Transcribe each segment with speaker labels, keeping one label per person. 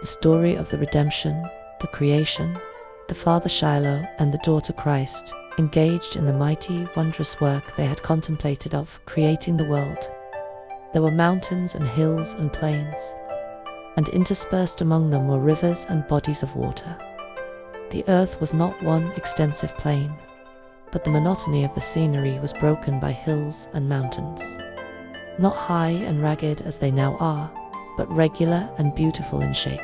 Speaker 1: the story of the redemption, the creation, the father Shiloh and the daughter Christ, engaged in the mighty, wondrous work they had contemplated of creating the world. There were mountains and hills and plains, and interspersed among them were rivers and bodies of water. The earth was not one extensive plain, but the monotony of the scenery was broken by hills and mountains, not high and ragged as they now are, but regular and beautiful in shape.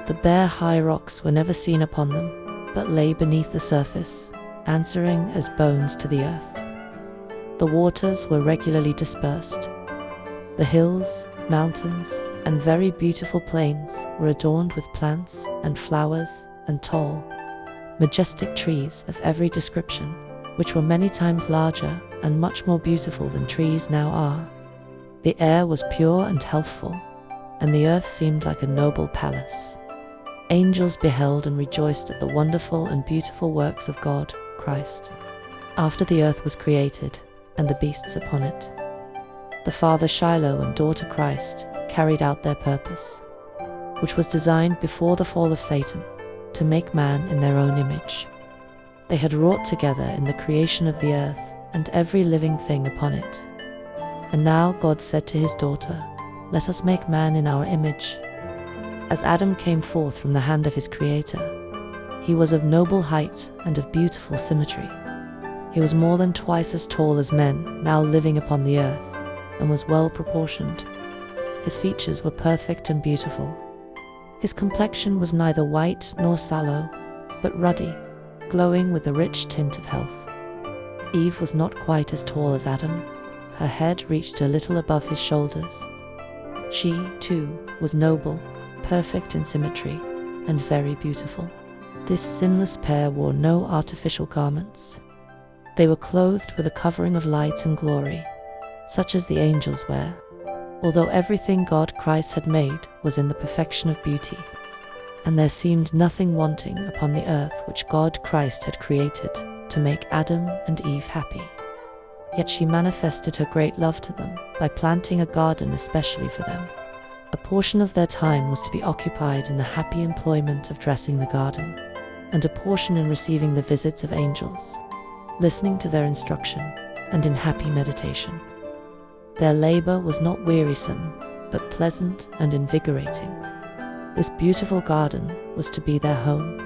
Speaker 1: The bare high rocks were never seen upon them, but lay beneath the surface, answering as bones to the earth. The waters were regularly dispersed. The hills, mountains, and very beautiful plains were adorned with plants and flowers and tall, majestic trees of every description, which were many times larger and much more beautiful than trees now are. The air was pure and healthful, and the earth seemed like a noble palace. Angels beheld and rejoiced at the wonderful and beautiful works of God, Christ, after the earth was created, and the beasts upon it. The father Shiloh and daughter Christ carried out their purpose, which was designed before the fall of Satan, to make man in their own image. They had wrought together in the creation of the earth and every living thing upon it. And now God said to his daughter, "Let us make man in our image." As Adam came forth from the hand of his Creator, he was of noble height and of beautiful symmetry. He was more than twice as tall as men now living upon the earth, and was well proportioned. His features were perfect and beautiful. His complexion was neither white nor sallow, but ruddy, glowing with a rich tint of health. Eve was not quite as tall as Adam. Her head reached a little above his shoulders. She, too, was noble, perfect in symmetry, and very beautiful. This sinless pair wore no artificial garments. They were clothed with a covering of light and glory, such as the angels wear, although everything God Christ had made was in the perfection of beauty, and there seemed nothing wanting upon the earth which God Christ had created to make Adam and Eve happy. Yet she manifested her great love to them by planting a garden especially for them. A portion of their time was to be occupied in the happy employment of dressing the garden, and a portion in receiving the visits of angels, listening to their instruction, and in happy meditation. Their labor was not wearisome, but pleasant and invigorating. This beautiful garden was to be their home.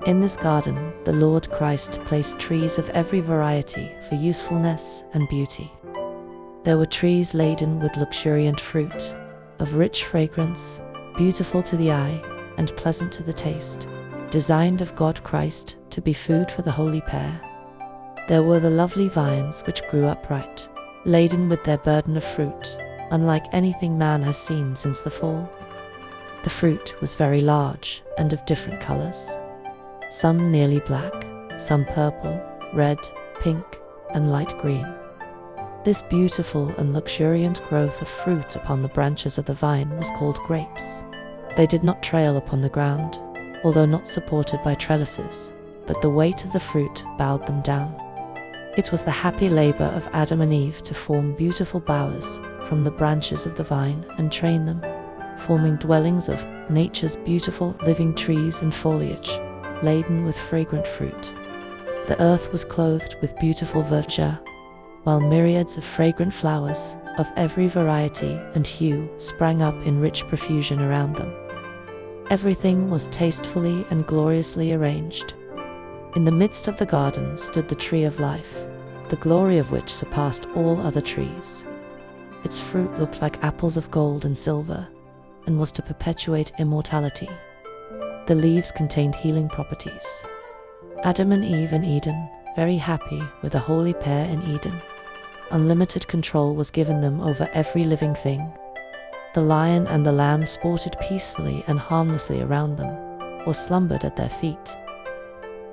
Speaker 1: In this garden, the Lord Christ placed trees of every variety for usefulness and beauty. There were trees laden with luxuriant fruit, of rich fragrance, beautiful to the eye, and pleasant to the taste, designed of God Christ to be food for the holy pair. There were the lovely vines which grew upright, laden with their burden of fruit, unlike anything man has seen since the fall. The fruit was very large and of different colors, some nearly black, some purple, red, pink, and light green. This beautiful and luxuriant growth of fruit upon the branches of the vine was called grapes. They did not trail upon the ground, although not supported by trellises, but the weight of the fruit bowed them down. It was the happy labor of Adam and Eve to form beautiful bowers from the branches of the vine and train them, forming dwellings of nature's beautiful living trees and foliage, laden with fragrant fruit. The earth was clothed with beautiful verdure, while myriads of fragrant flowers of every variety and hue sprang up in rich profusion around them. Everything was tastefully and gloriously arranged. In the midst of the garden stood the tree of life, the glory of which surpassed all other trees. Its fruit looked like apples of gold and silver, and was to perpetuate immortality. The leaves contained healing properties. Adam and Eve in Eden, very happy with a holy pair in Eden. Unlimited control was given them over every living thing. The lion and the lamb sported peacefully and harmlessly around them, or slumbered at their feet.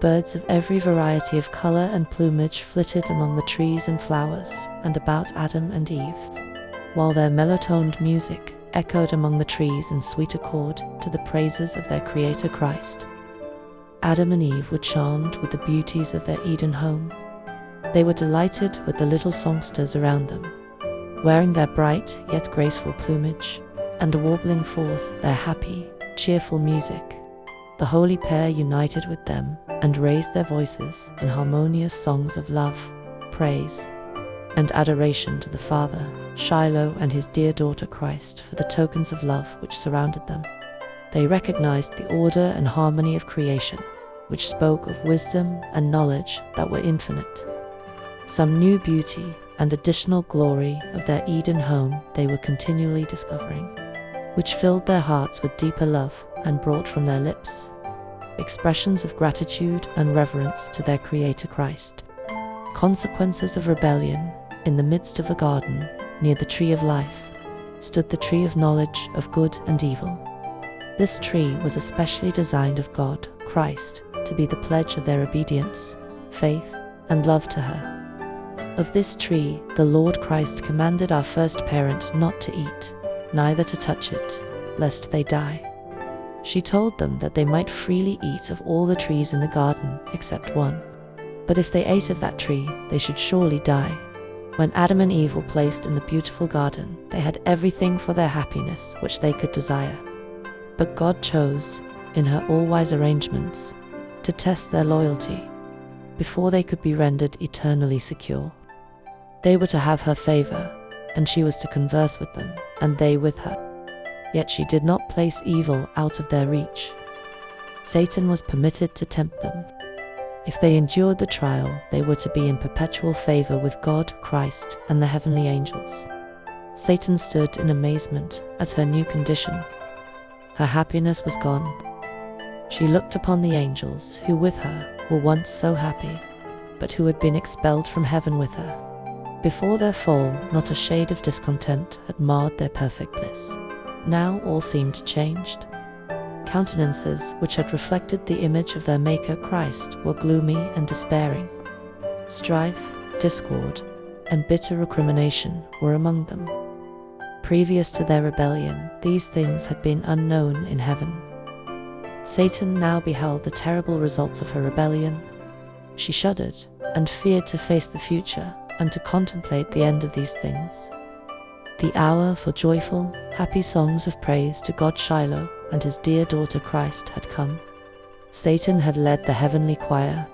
Speaker 1: Birds of every variety of color and plumage flitted among the trees and flowers and about Adam and Eve, while their mellow-toned music echoed among the trees in sweet accord to the praises of their Creator Christ. Adam and Eve were charmed with the beauties of their Eden home. They were delighted with the little songsters around them, wearing their bright yet graceful plumage, and warbling forth their happy, cheerful music. The holy pair united with them and raised their voices in harmonious songs of love, praise, and adoration to the Father, Shiloh, and his dear daughter Christ for the tokens of love which surrounded them. They recognized the order and harmony of creation, which spoke of wisdom and knowledge that were infinite. Some new beauty and additional glory of their Eden home they were continually discovering, which filled their hearts with deeper love and brought from their lips expressions of gratitude and reverence to their Creator Christ. Consequences of rebellion. In the midst of the garden, near the tree of life, stood the tree of knowledge of good and evil. This tree was especially designed of God, Christ, to be the pledge of their obedience, faith, and love to her. Of this tree, the Lord Christ commanded our first parent not to eat, neither to touch it, lest they die. She told them that they might freely eat of all the trees in the garden except one. But if they ate of that tree, they should surely die. When Adam and Eve were placed in the beautiful garden, they had everything for their happiness which they could desire. But God chose, in her all-wise arrangements, to test their loyalty before they could be rendered eternally secure. They were to have her favor, and she was to converse with them, and they with her. Yet she did not place evil out of their reach. Satan was permitted to tempt them. If they endured the trial, they were to be in perpetual favor with God, Christ, and the heavenly angels. Satan stood in amazement at her new condition. Her happiness was gone. She looked upon the angels who with her were once so happy, but who had been expelled from heaven with her. Before their fall, not a shade of discontent had marred their perfect bliss. Now all seemed changed. Countenances which had reflected the image of their Maker Christ were gloomy and despairing. Strife, discord, and bitter recrimination were among them. Previous to their rebellion, these things had been unknown in heaven. Satan now beheld the terrible results of her rebellion. She shuddered and feared to face the future and to contemplate the end of these things. The hour for joyful, happy songs of praise to God Shiloh and his dear daughter Christ had come. Satan had led the heavenly choir.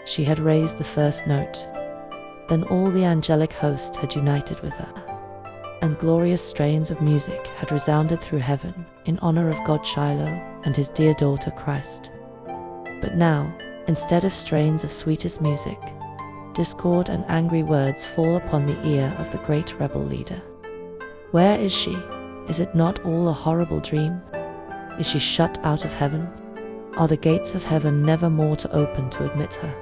Speaker 1: She had raised the first note. Then all the angelic host had united with her, and glorious strains of music had resounded through heaven in honor of God Shiloh and his dear daughter Christ. But now, instead of strains of sweetest music, discord and angry words fall upon the ear of the great rebel leader. Where is she? Is it not all a horrible dream? Is she shut out of heaven? Are the gates of heaven never more to open to admit her?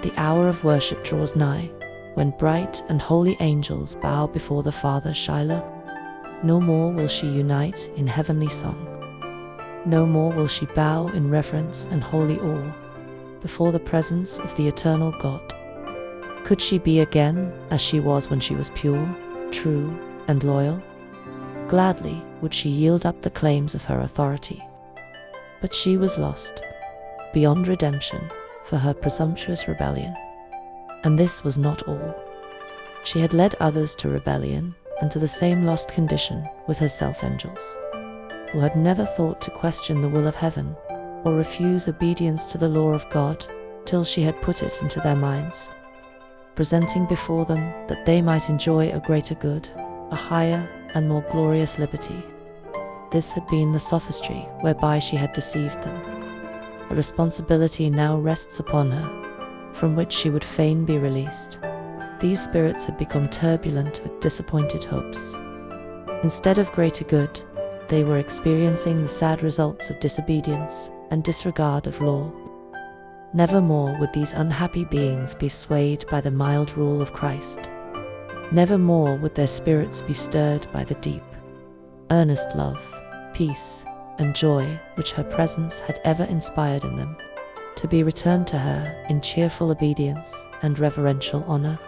Speaker 1: The hour of worship draws nigh, when bright and holy angels bow before the Father Shiloh. No more will she unite in heavenly song. No more will she bow in reverence and holy awe before the presence of the eternal God. Could she be again as she was when she was pure, true, and loyal? Gladly would she yield up the claims of her authority. But she was lost, beyond redemption, for her presumptuous rebellion. And this was not all. She had led others to rebellion and to the same lost condition with her self-angels, who had never thought to question the will of heaven or refuse obedience to the law of God till she had put it into their minds, presenting before them that they might enjoy a greater good, a higher and more glorious liberty. This had been the sophistry whereby she had deceived them. A responsibility now rests upon her, from which she would fain be released. These spirits had become turbulent with disappointed hopes. Instead of greater good, they were experiencing the sad results of disobedience and disregard of law. Never more would these unhappy beings be swayed by the mild rule of Christ. Never more would their spirits be stirred by the deep, earnest love, peace, and joy which her presence had ever inspired in them, to be returned to her in cheerful obedience and reverential honor.